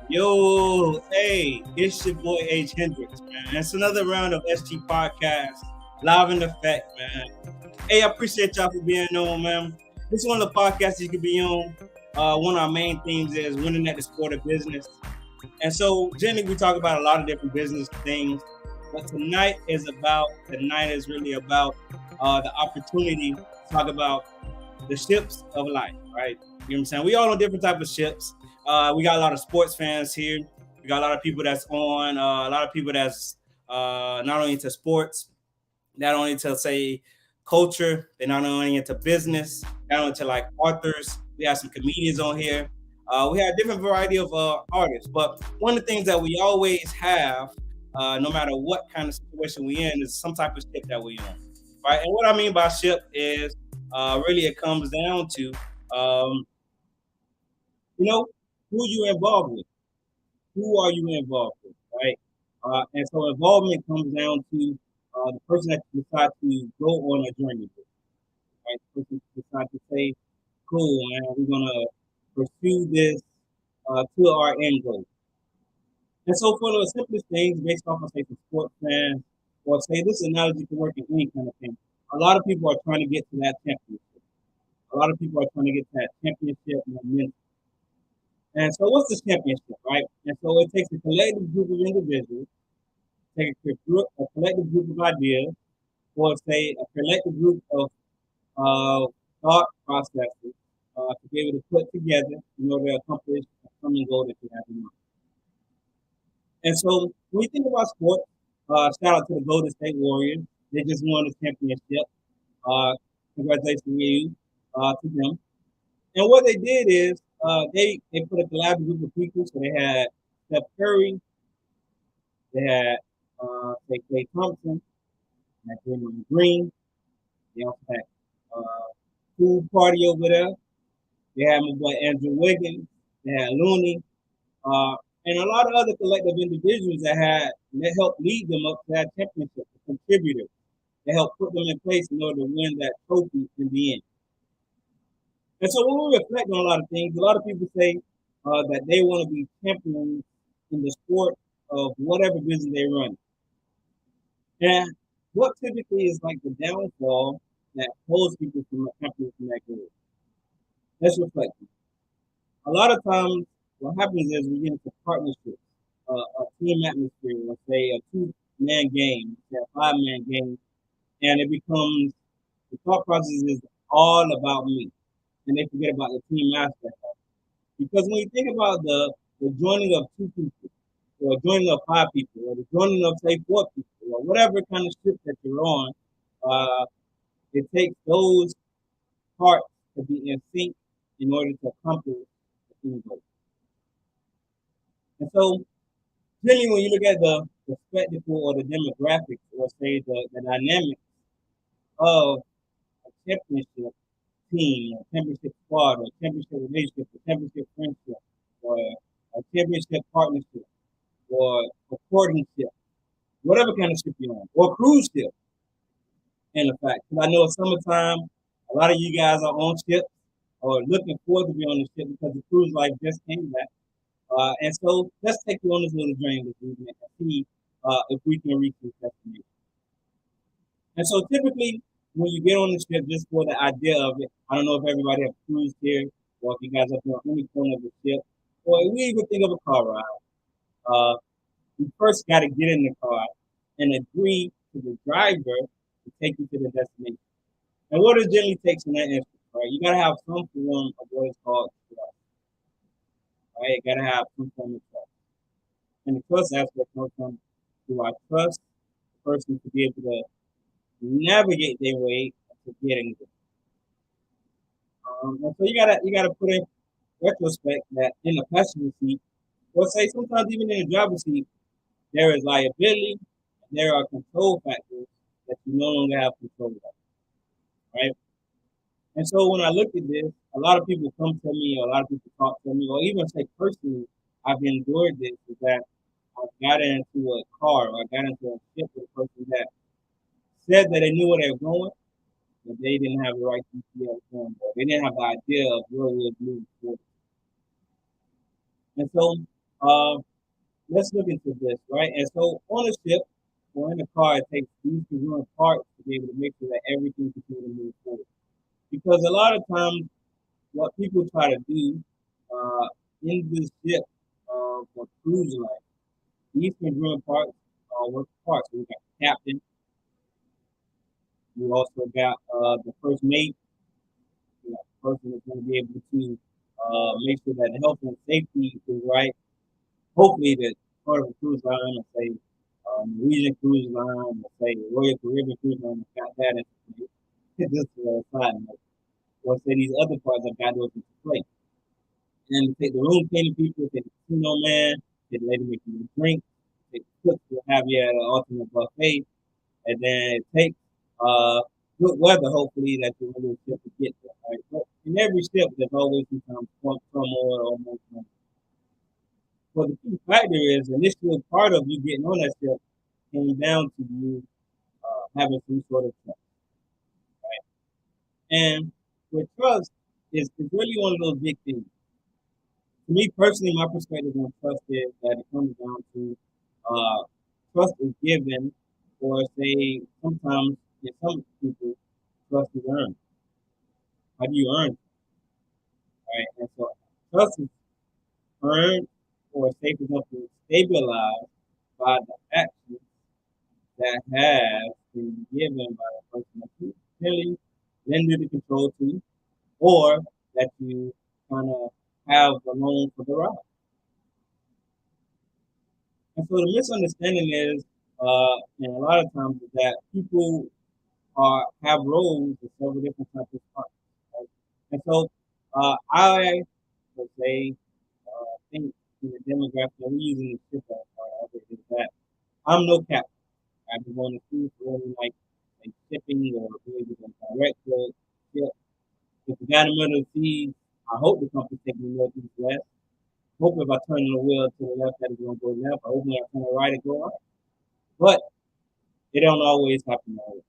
Yo, hey, it's your boy H. Hendricks, man. It's another round of SG Podcast, live in effect, man. Hey, I appreciate y'all for being on, man. This is one of the podcasts you can be on. One of our main themes is winning at the sport of business. And so, generally, we talk about a lot of different business things. But tonight is really about the opportunity to talk about the ships of life, right? You know what I'm saying? We all on different type of ships. We got a lot of sports fans here. We got a lot of people that's on, a lot of people that's not only into sports, not only to say culture, they're not only into business, not only to like authors. We have some comedians on here. We have a different variety of artists, but one of the things that we always have, no matter what kind of situation we in, is some type of ship that we on, right? And what I mean by ship is really it comes down to, um, you know, who you involved with, who are you involved with, right? And so involvement comes down to the person that you decide to go on a journey with, right? The person you decide to say, cool, man, we're gonna pursue this to our end goal. And so for the simplest things, based off of say some sports fans, or say this analogy can work in any kind of thing. A lot of people are trying to get to that championship. A lot of people are trying to get to that championship momentum. And so what's the championship, right? And so it takes a collective group of individuals, take a collective group of ideas, or say a collective group of thought processes to be able to put together in order to accomplish a common goal that you have in mind. And so when you think about sports, shout out to the Golden State Warriors. They just won the championship. Uh, Congratulations to them. And what they did is they put a collaborative group of people. So they had Steph Curry, they had say Klay Thompson, they had Draymond Green, they also had Pool Party over there. They had my boy Andrew Wiggins, they had Looney, uh, and a lot of other collective individuals that helped lead them up to that championship, the contributors. They helped put them in place in order to win that trophy in the end. And so when we reflect on a lot of things, a lot of people say that they want to be champions in the sport of whatever business they run. And what typically is like the downfall that holds people from accomplishing that goal? Let's reflect. A lot of times, what happens is we get into partnerships, a team atmosphere, let's say a two-man game, a five-man game, and it becomes the thought process is all about me, and they forget about the team aspect. Because when you think about the joining of two people, or joining of five people, or the joining of say four people, or whatever kind of ship that you're on, uh, it takes those parts to be in sync in order to accomplish the team goal. And so, generally, when you look at the spectacle or the demographics, or say the dynamics of a championship team, or championship squad, or championship relationship, or championship friendship, or a championship partnership, or a courtship, whatever kind of ship you're on, or cruise ship, in effect. Because I know in summertime, a lot of you guys are on ships or looking forward to be on the ship because the cruise life just came back. And so let's take you on this little journey this evening and see if we can reach this destination. And so typically, when you get on the ship, just for the idea of it, I don't know if everybody have cruised here or if you guys have been on any corner of the ship, or if we even think of a car ride. You first got to get in the car and agree to the driver to take you to the destination. And what it generally takes in that instance, right? You got to have some form of what is called trust, right? You got to have some form of trust. And the trust aspect comes from do I trust the person to be able to navigate their way to getting there. And so you gotta put in retrospect that in the passenger seat, or say sometimes even in the driver's seat, there is liability, and there are control factors that you no longer have control of, right? And so when I look at this, a lot of people come to me, or a lot of people talk to me, or even say personally, I've endured this, is that I got into a car, or I got into a ship with a person that said that they knew where they were going, but they didn't have the right GPS going, or they didn't have the idea of where we would move forward. And so Uh, let's look into this, right? And so ownership or in a car, it takes these congruent parts to be able to make sure that everything continues to move forward. Because a lot of times, what people try to do uh, in this ship for cruise life, these congruent parts are what parts. We got the captain, we also got the first mate, you know, the person that's going to be able to make sure that the health and safety is right. Hopefully, that part of the cruise line, let's say Norwegian cruise line, let's say Royal Caribbean cruise line, has got that into place. Just a side note. Or say these other parts have got those into place. And take the room cleaning people, take the casino man, take the lady making you drink, take the cook to have you at an ultimate buffet, and then it takes good weather, hopefully, that you're able to get there, right? But in every step, there's always sometimes turmoil or more. But the key factor is initial part of you getting on that step came down to you having some sort of trust, right? And with trust is really one of those big things. To me personally, my perspective on trust is that it comes down to uh, trust is given, or say sometimes in some people, trust is earned. How do you earn, right? And so trust is earned, or say for example, stabilized by the actions that have been given by the person that you really lend the control to, or that you kind of have alone for the ride. And so the misunderstanding is, and a lot of times, is that people are have roles in several different types of parts. Right? And so I would say, think in the demographic that we're using the ship as part of it is that I'm no captain. I've been on the cruise for really like shipping or maybe the director. Ship. If we got in the middle of the sea, I hope the company's taking me north east west. Hope if I turn the wheel to the left, that it's going to go left. I hope when I turn the right, it go right. But it don't always happen that way,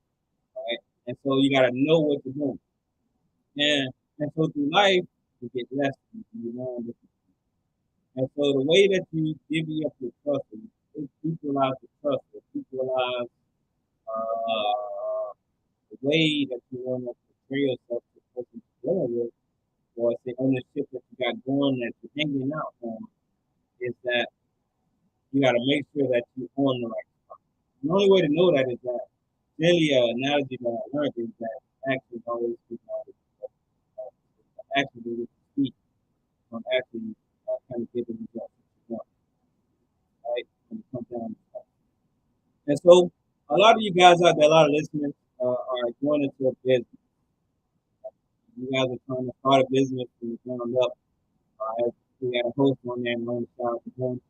right? And so you got to know what you're doing. And so through life, you get lessons, you learn different. And so the way that you divvy up your trust is equalize the trust, it equalize uh, the way that you want to portray yourself to the person you're dealing with, or the ownership that you got going that you're hanging out on, is that you got to make sure that you're on the right spot. The only way to know that is that really analogy that I learned is that actions always speak louder than words. Actions will speak from actually kind of giving results that you want, right? When it comes down to that. And so a lot of you guys out there, a lot of listeners are going into a business. You guys are trying to start a business from the ground up. As we had a host on there and learned shout out to him.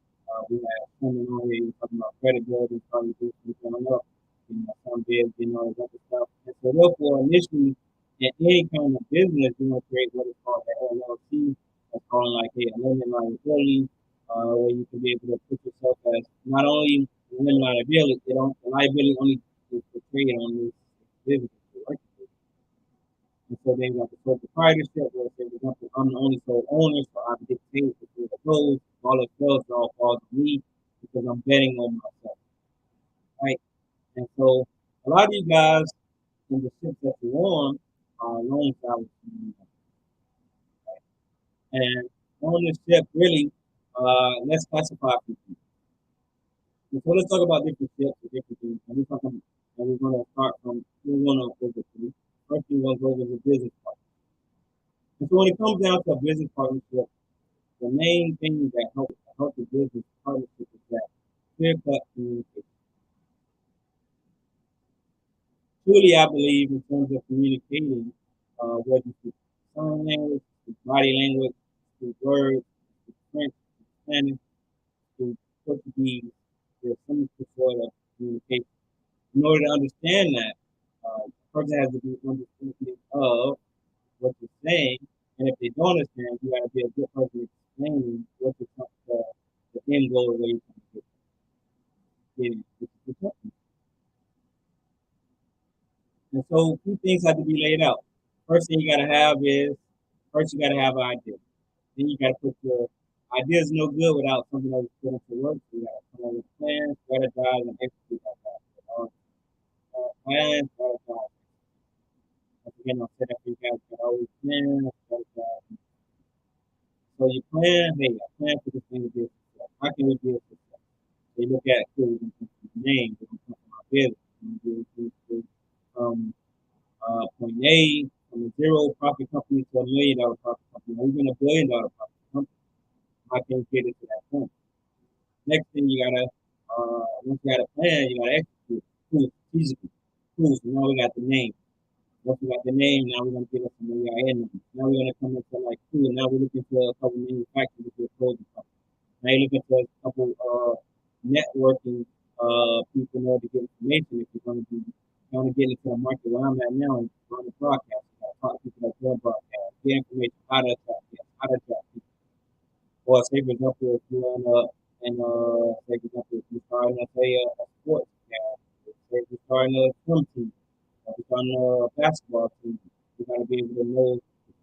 We had someone on here talking about credibility, probably just coming up, some bids, all this other stuff. And so therefore, initially, in any kind of business, you want to create what is called the LLC. That's called like a limited liability, where you can be able to put yourself as not only limited liability, the liability only is portrayed on this business. And so they got the sole proprietorship, where say, for example, I'm the only sole owner, so I get paid for the clothes, all the sales all falls on me because I'm betting on myself, right? And so a lot of you guys in the ships that you're on are alongside with you, right? And on this ship, really, let's classify people. And so let's talk about different ships and different things. And we're gonna start from we're gonna over to first thing we're gonna go over the business part. And so when it comes down to a business partnership, the main thing that help the business partnership is that clear cut communication. Truly, I believe in terms of communicating, whether it's sign language, it's body language, it's words, it's French, it's Spanish, it's Portuguese, there's some sort of communication. In order to understand that, the person has to be understanding of what you're saying, and if they don't understand, you got to be a good person explaining what the end goal of what you're trying to get. And so two things have to be laid out. First thing you gotta have is first you gotta have an idea. Then you gotta put your Ideas no good without something that was put into work. So you got to come up with a plan, strategize, and execute that plan. Plan, strategize. Once again, I'll say that for you guys can always plan, strategize. So you plan, hey, I plan for this thing to be a success. How can we be a success? They look at cool, we can come from the name, we can come from our business, we can do from point A, from a zero profit company to $1 million profit company, or even $1 billion profit company. How can we get it to that point? Next thing you gotta, once you got a plan, you gotta execute. Cool, strategically. Cool. So now we got the name. Once we got the name, now we're gonna get us some AIN numbers. Now we're gonna come into like cool. Now we're looking for a couple manufacturers to closing company. Now you're looking for a couple networking people in order to get information if you're gonna be trying to get into the market where I'm at now and run the broadcast. You gotta talk to people like their broadcast, get information how to attract guests, how to attract people. Or say for example, if you're in say for example, if you're starting a sports cast, say if you're starting a swim team, or if you're starting a basketball team, you gotta be able to know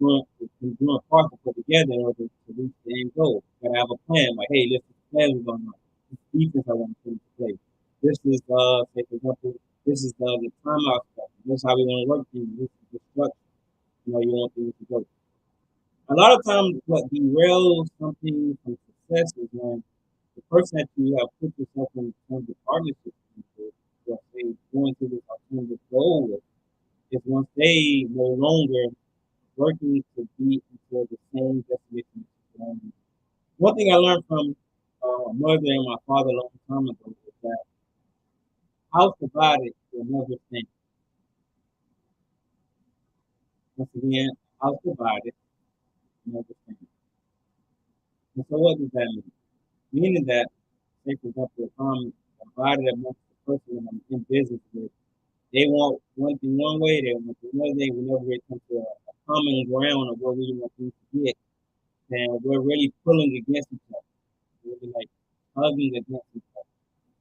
the congruent parts to put together in order to reach the end goal. You gotta have a plan, like, hey, this is the plan we're gonna run. This is defense I want to put into play. This is say for example, this is the timeout stuff. This is how we want to work things. This is the structure. You want things to go. A lot of times, what derails something from success is when the person that you have put yourself in terms of partnership with, what they going to this alternative goal with, is once they no longer working to be into the same destination. One thing I learned from mother and my father a long time ago is that house divided will never stand. Once again, house divided will never stand. And so what does that mean? Meaning that, say for example, if I'm divided amongst the person I'm in business with, they want one thing one way, they want another thing. Whenever it comes to a common ground of what we want things to get, then we're really pulling against each other. We're really like hugging against each other.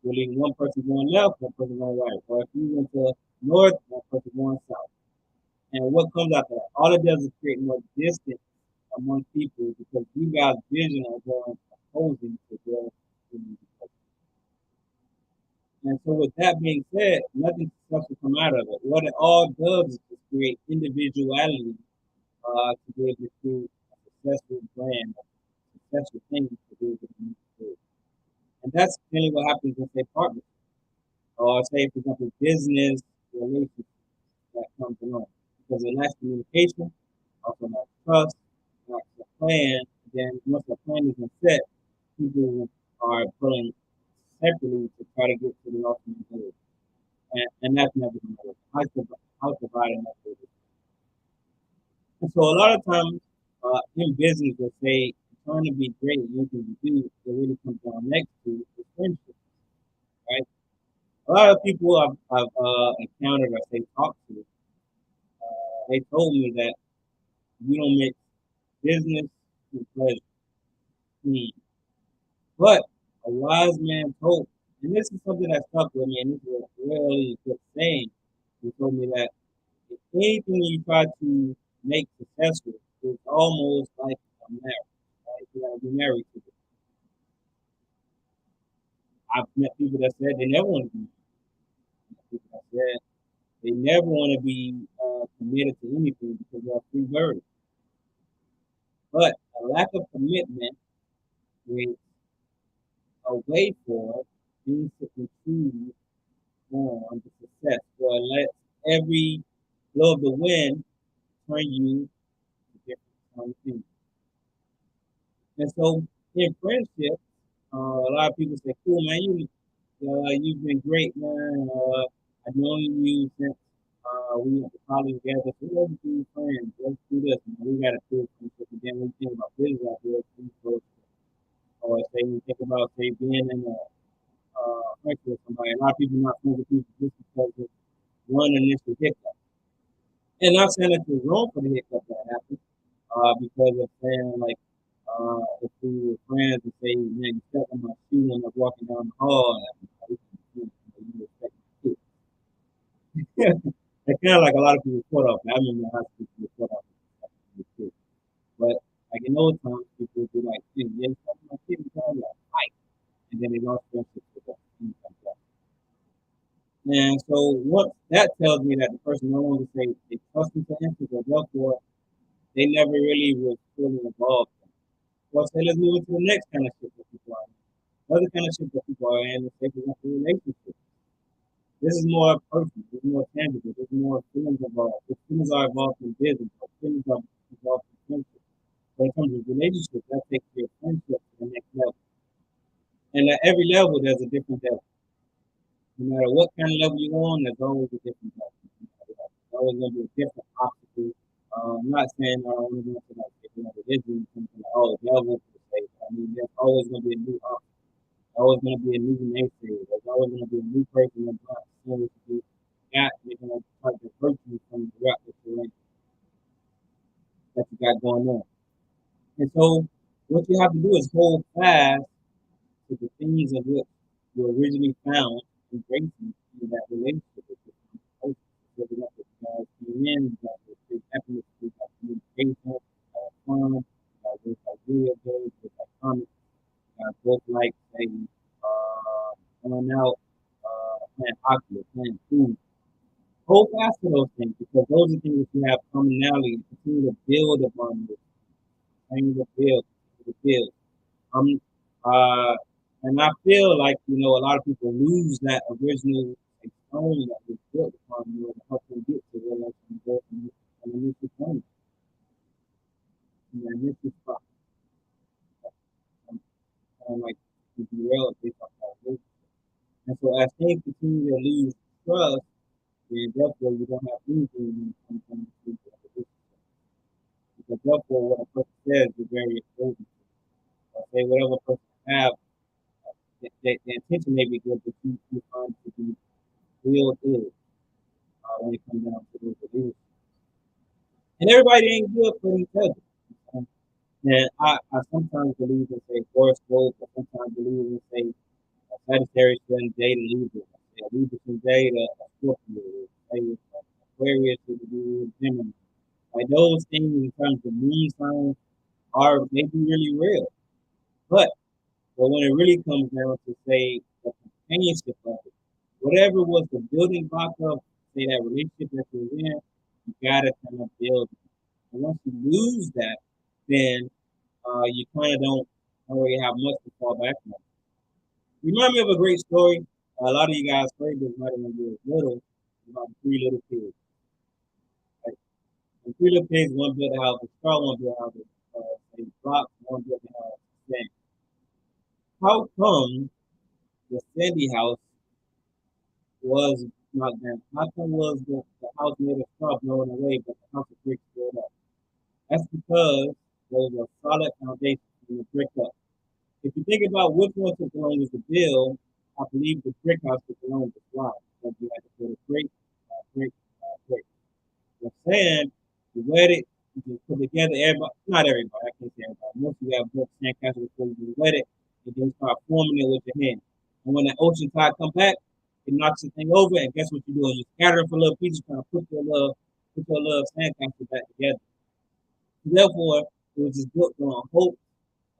Really, one person going left, one person going right. Or if you went to north, one person going south. And what comes after that? All it does is create more distance among people because you guys' vision are going opposing to their vision. And so, with that being said, nothing successful come out of it. What it all does is just create individuality to be able to create a successful brand, a successful thing to be able to move forward. And that's really what happens when say partners, or say, for example, business relationship that comes along. Because it lacks communication, also lacks trust, lacks a plan. Then once the plan is set, people are pulling separately to try to get to the ultimate goal. And that's never going to work. House divided never works. And so a lot of times in business, they say trying to be great at anything you do, it really comes down next to is friendship, right? A lot of people I've encountered or say talked to, they told me that you don't mix business with pleasure. Hmm. But a wise man told, and this is something that stuck with me, and this is a really good saying. He told me that if anything you try to make successful is almost like a marriage, right? You gotta be married to it. I've met people that said they never want to be married. People that said they never want to be committed to anything because they're free birds. But a lack of commitment is a way for things to improve on the success. Or let every blow of the wind turn you to different things. And so in friendship, a lot of people say, "Cool, man, you've been great, man. I've known you since we went to college together. So let's be friends. Let's do this. Man. We got to do it." But then when you think about business out there, or say you think about say being in a friendship with somebody, a lot of people not friends with people just because of one initial hiccup. And not saying that you're wrong for the hiccup that happened, because of saying like if we were friends and say, man, you stepped on my shoe when I was walking down the hall, and you expect me to. It's kind of like a lot of people caught up. I remember high school people caught up with kids. But Like in old times, people would be like, hey, yeah, my kid is all like, fight. And then they lost friendships with them. Things like that. And so what that tells me that the person no longer say they trust me to answer, but therefore they never really was fully involved. Well, say let's move into the next kind of shit that people are in. Another kind of shit that people are in is say for example relationships. This is more personal, this is more tangible, this is more feelings involved. If feelings are involved in business, or feelings are involved in friendship. When it comes to relationships, that takes your friendship to the next level. And at every level there's a different devil. No matter what kind of level you're on, there's always a different level. There's always going to be a different obstacle. I'm not saying I don't want to go into like different religion, something like, oh, devil for the sake. I mean, there's always going to be a new obstacle. There's always going to be a new naysayer. There's always going to be a new person that's not seeing what you got. They're going to try to hurt you from the route that you got going on. And so, what you have to do is hold fast to the things of which you originally found embracing in that relationship with this person. Building up with communion, you got this big happiness, you got communication, fun, you got this like video games, this like comics, you got both like say going out, playing hockey, or playing food. Hold fast to those things because those are things that you have commonality. Continue to build upon this, continue to build, continue to build. Um, uh, and I feel like a lot of people lose that original like, stone that was built upon to help them get to where they can go and the initial point, and the initial spot, and like to derail based off that vision. And so as things continue to lose trust, then therefore you don't have anything when it comes to the vision. Because therefore what a person says is very important. Or say whatever a person have, the intention may be good, but you find it to be real is when it comes down to those beliefs. And everybody ain't good for each other. And I sometimes believe in say horoscope, I sometimes believe in say Sagittarius shouldn't date a Libra. A Libra should date a Scorpio. Say Aquarius should be a Gemini. Like those things in terms of moon signs are they be really real. But when it really comes down to say the companionship of it, whatever was the building block of say that relationship that you're in, you gotta kind of build it. And once you lose that, then you kind of don't really have much to fall back on. Remind me of a great story. A lot of you guys heard this might when you were little about the three little pigs. Right? The three little pigs, one built a house with straw, one built a house with blocks, one built a house with sand. How come the sandy house was not down? How come was the house made of straw blown away, but the house of bricks stood up? That's because there was a solid foundation from the brick up. If you think about which one took the longest to build, I believe the brick house took the longest. Why? Because you had to put a brick, brick. The sand, you wet it, you can put together everybody, not everybody, I can't say everybody. Most of you have built sand castles before you wet it, and then you start forming it with your hand. And when the ocean tide come back, it knocks the thing over, and guess what you do? You scatter it for little pieces, trying to put your little sand castle back together. Therefore, it was just built on hope,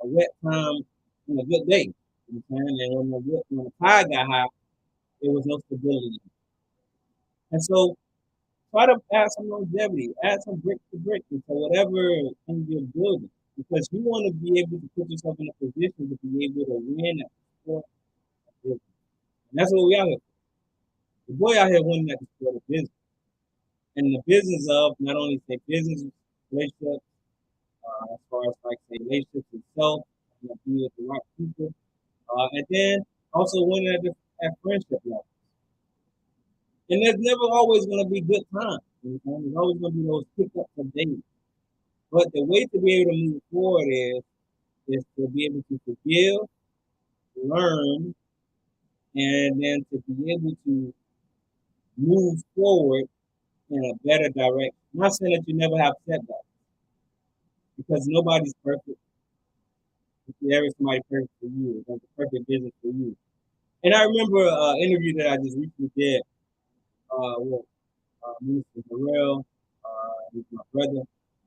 a wet time, and a good day. You know what I'm saying? And when the tide got high, there was no stability. And so try to add some longevity, add some brick to brick into whatever thing you're building. Because you want to be able to put yourself in a position to be able to win at the sport of business. And that's what we out here. The boy out here winning at the sport of business. And the business of not only say business, relationships, as far as like say relationships itself, be with the right people, and then also winning at friendship level. And there's never always going to be good times. You know? There's always going to be those pickups of days. But the way to be able to move forward is to be able to forgive, learn, and then to be able to move forward in a better direction. I'm not saying that you never have setbacks because nobody's perfect. There is somebody perfect for you. There's a perfect business for you. And I remember an interview that I just recently did with Minister Harrell. He's my brother.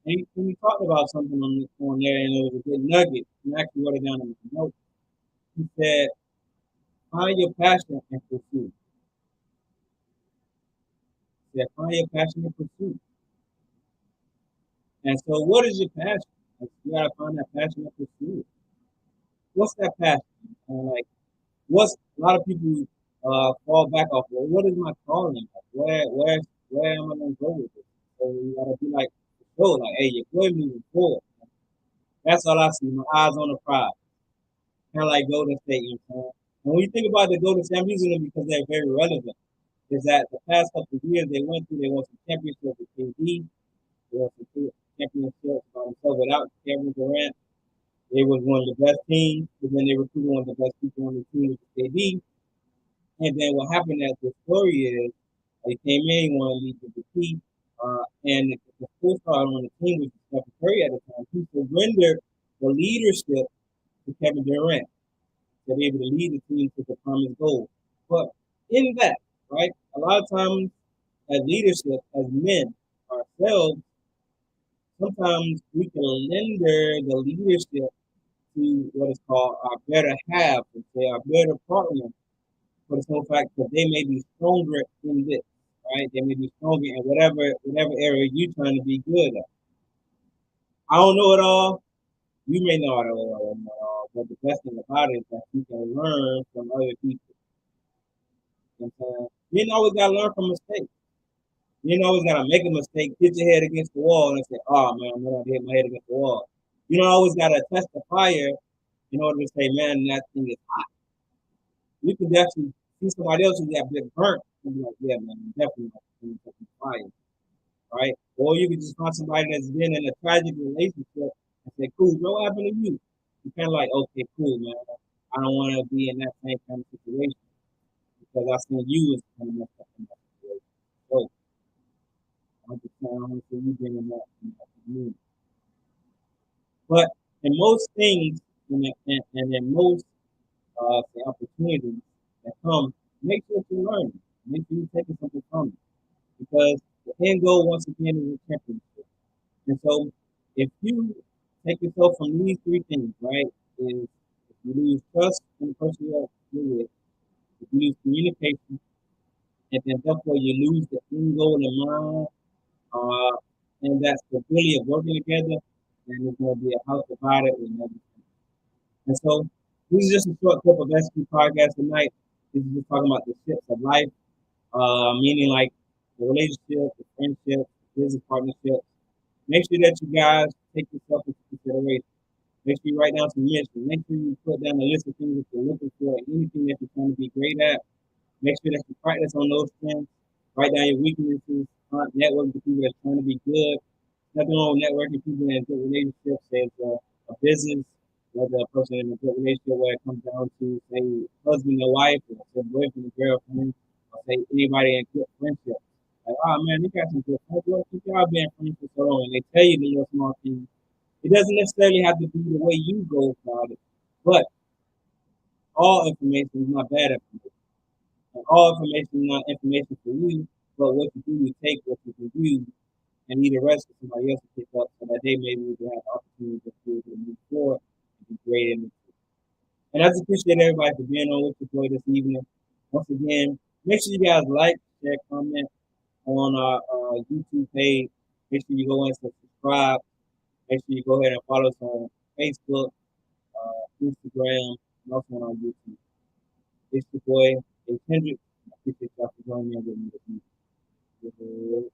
And he talked about something on there, and it was a good nugget. And I actually wrote it down in my notes. He said, "Find your passion and pursue." He said, "Find your passion and pursue." And so, what is your passion? Like, you gotta find that passion and pursue it. What's that passion? Like, what's a lot of people fall back off? Well, what is my calling? Like, where am I gonna go with this? So you gotta be like, go like, hey, you're moving forward. That's all I see. My eyes on the prize. Kind of like Golden State, you know. And when you think about the Golden State, I'm using them because they're very relevant. Is that the past couple of years they won some championships with KD, they won some championships by themselves without Kevin Durant. They was one of the best teams, but then they recruited one of the best people on the team, which is KD. And then what happened at the story is they came in, he won to lead the key, and the full star on the team was Stephen Curry at the time. He surrendered the leadership to Kevin Durant to be able to lead the team to the promised goal. But in that, right, a lot of times as leadership, as men ourselves, sometimes we can render the leadership to what is called our better half, and say our better partner, for the simple fact that they may be stronger in this, right? They may be stronger in whatever area you're trying to be good at. I don't know it all. You may know it all, but the best thing about it is that you can learn from other people. You know what I'm saying? You ain't always gotta learn from mistakes. You ain't always gotta make a mistake, hit your head against the wall, and say, "Oh man, I'm gonna hit my head against the wall." You don't always gotta test the fire in order to say, "Man, that thing is hot." You can definitely see somebody else who got been burnt and be like, "Yeah, man, I'm definitely not gonna touch the fire." Right? Or you can just find somebody that's been in a tragic relationship and say, "Cool, what happened to you?" You kind of like, "Okay, cool, man. I don't want to be in that same kind of situation because I seen you as kind of messed up in that situation." So I'm just saying, I want to see you been in that community. But in most things, and in most the opportunities that come, make sure you're learning. Make sure you're taking something from it. Because the end goal, once again, is a championship. And so, if you take yourself from these three things, right, is if you lose trust in the person you're with, if you lose communication, and then therefore you lose the end goal in mind, uh, and that stability of working together, then it's going to be a house divided with never. And so, this is just a short clip of SQ podcast tonight. This is just talking about the ships of life, meaning like the relationship, the friendship, the business partnership. Make sure that you guys take yourself into consideration. Make sure you write down some lists. Make sure you put down a list of things that you're looking for, anything that you're trying to be great at. Make sure that you practice on those things. Write down your weaknesses. Network with people that's trying to be good. Nothing wrong with networking people in good relationships. There's a business, whether a person in a good relationship where it comes down to, say, husband and wife, or say boyfriend and girlfriend, or say anybody in good friendship. Like, oh man, you got some good friends. Well, keep y'all being friends for so long. And they tell you the little small things. It doesn't necessarily have to be the way you go about it, but all information is not bad information. And all information is not information for you, but what you do, you take what you can use and leave the rest for somebody else to pick up so that they may be able to have opportunities to be able to move forward and be great in it. And I just appreciate everybody for being on with the boy this evening. Once again, make sure you guys like, share, comment on our YouTube page. Make sure you go and subscribe. Make sure you go ahead and follow us on Facebook, Instagram, and also on our YouTube. It's the boy, A. Kendrick. I appreciate y'all for joining me with me.